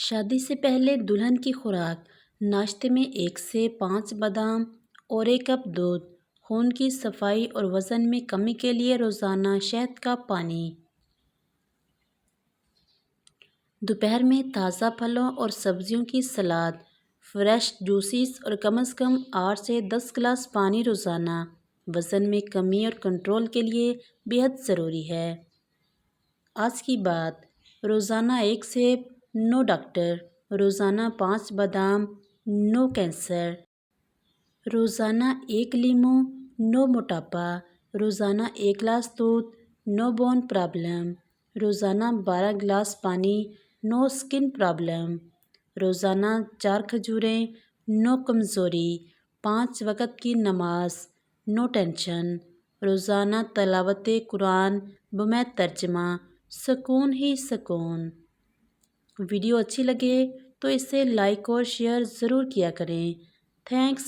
شادی سے پہلے دلہن کی خوراک: ناشتے میں 1 سے 5 بادام اور 1 کپ دودھ۔ خون کی صفائی اور وزن میں کمی کے لیے روزانہ شہد کا پانی۔ دوپہر میں تازہ پھلوں اور سبزیوں کی سلاد، فریش جوسز اور کم از کم 8 سے 10 گلاس پانی روزانہ وزن میں کمی اور کنٹرول کے لیے بے حد ضروری ہے۔ آج کی بات: روزانہ 1 سیب، نو ڈاکٹر۔ روزانہ 5 بادام، نو کینسر۔ روزانہ 1 لیمو، نو موٹاپا۔ روزانہ 1 گلاس دودھ، نو بون پرابلم۔ روزانہ 12 گلاس پانی، نو اسکن پرابلم۔ روزانہ 4 کھجوریں، نو کمزوری۔ 5 وقت کی نماز، نو ٹینشن۔ روزانہ تلاوت قرآن بمید ترجمہ، سکون ہی سکون۔ ویڈیو اچھی لگے تو اسے لائک اور شیئر ضرور کیا کریں۔ تھینکس۔